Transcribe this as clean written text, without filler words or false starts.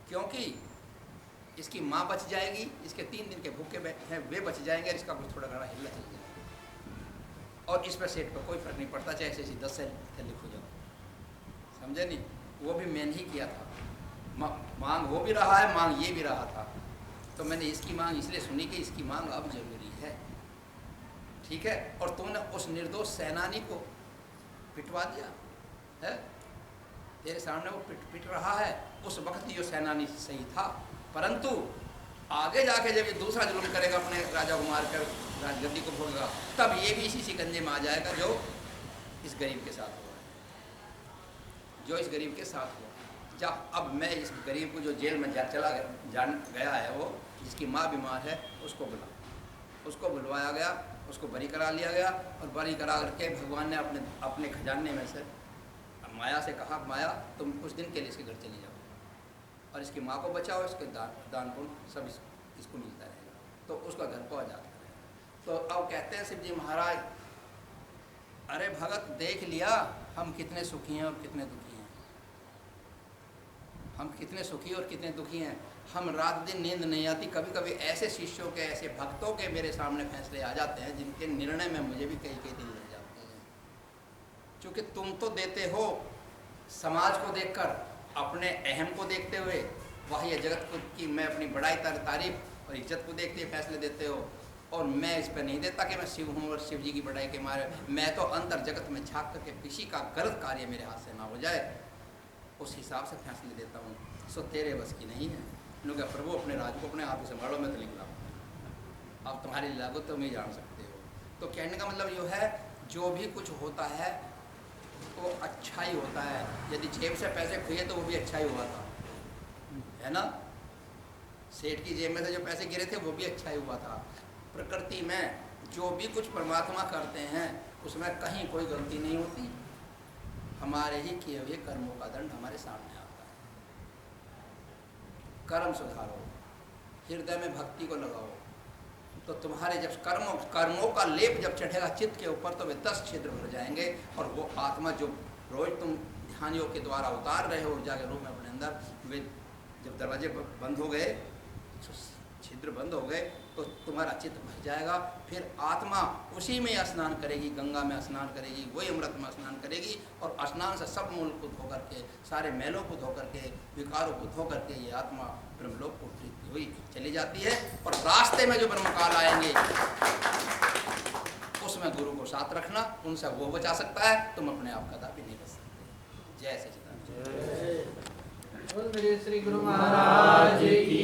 क्योंकि इसकी माँ बच जाएगी, इसके 3 दिन के भूखे हैं वे बच जाएंगे, इसका कुछ थोड़ा घड़ा हिला चल जाएगा। और इस पर सेठ पर कोई फर्क नहीं पड़ता, चाहे ऐसे 10 से लिखो जाओ, समझे नहीं। वो भी मैंने ही किया था, मांग वो भी रहा है, मांग ये भी रहा था। तो मैंने इसकी मांग इसलिए सुनी कि इसकी मांग अब जरूरी है, ठीक है। और तुमने उस निर्दोष सेनानी को पिटवा दिया है, तेरे सामने वो पिट रहा है। उस वक्त जो सेनानी सही था, परंतु आगे जाके जब ये दूसरा जुल्म करेगा, अपने राजा को मार कर राजगद्दी को भोगेगा, तब ये भी इसी शिकंजे में आ जाएगा जो इस गरीब के साथ हुआ है, जो इस गरीब के साथ हुआ। जब अब मैं इस गरीब को जो जेल में चला गया है, वो जिसकी माँ बीमार है, उसको बुलवाया गया, उसको बरी करा लिया गया। और बरी करा करके भगवान ने अपने खजाने में से माया से कहा, माया तुम कुछ दिन के लिए इसके घर चली जाओ और इसकी माँ को बचाओ, इसके दान पुण्य सब इसको मिलता रहेगा, तो उसका घर को आजाद करेगा। तो अब कहते हैं शिव जी महाराज, अरे भगत देख लिया हम कितने सुखी हैं और कितने दुखी हैं, हम कितने सुखी और कितने दुखी हैं। हम रात दिन नींद नहीं आती, कभी कभी ऐसे शिष्यों के, ऐसे भक्तों के मेरे सामने फैसले आ जाते हैं जिनके निर्णय में मुझे भी कई दिन लग जाते हैं। क्योंकि तुम तो देते हो समाज को देखकर, अपने अहम को देखते हुए, बाह्य जगत को की मैं अपनी बड़ाई तारीफ और इज्जत को देखते हुए फैसले देते हो, और मैं इस पर नहीं देता कि मैं शिव हूँ और शिव जी की बड़ाई के मारे मैं तो अंतर जगत में झाँक करके किसी का गलत कार्य मेरे हाथ से ना हो जाए, उस हिसाब से फैसले देता हूँ। सो तेरे बस की नहीं है। उन्होंने कहा, प्रभु अपने राज को अपने आप ही संभालो, मैं तो लिख रहा हूँ, अब तुम्हारी लीला को तुम ही जान सकते हो। तो कहने का मतलब ये है, जो भी कुछ होता है वो अच्छा ही होता है। यदि जेब से पैसे खुए तो वो भी अच्छा ही हुआ था, है ना। सेठ की जेब में से जो पैसे गिरे थे वो भी अच्छा ही हुआ था। प्रकृति में जो भी कुछ परमात्मा करते हैं उसमें कहीं कोई गलती नहीं होती, हमारे ही किए हुए कर्मों का दंड हमारे सामने आता है। कर्म सुधारो, हृदय में भक्ति को लगाओ, तो तुम्हारे जब कर्मों का लेप जब चढ़ेगा चित्त के ऊपर, तो वे 10 छिद्र भर जाएंगे, और वो आत्मा जो रोज तुम ध्यान योग के द्वारा उतार रहे हो ऊर्जा के रूप में अपने अंदर, वे जब दरवाजे बंद हो गए, छिद्र बंद हो गए, तो तुम्हारा चित्त भर जाएगा। फिर आत्मा उसी में स्नान करेगी, गंगा में स्नान करेगी, वही अमृत में स्नान करेगी, और स्नान से सब मूल को धो करके, सारे मैलों को धो करके, विकारों को धो करके ये आत्मा ब्रह्मलोक को प्रीति हुई चली जाती है। और रास्ते में जो ब्रह्मकाल आएंगे उसमें गुरु को साथ रखना, उनसे वो बचा सकता है, तुम अपने आप कदापि नहीं बच सकते। जय सच्चिदानंद। श्री गुरु महाराज की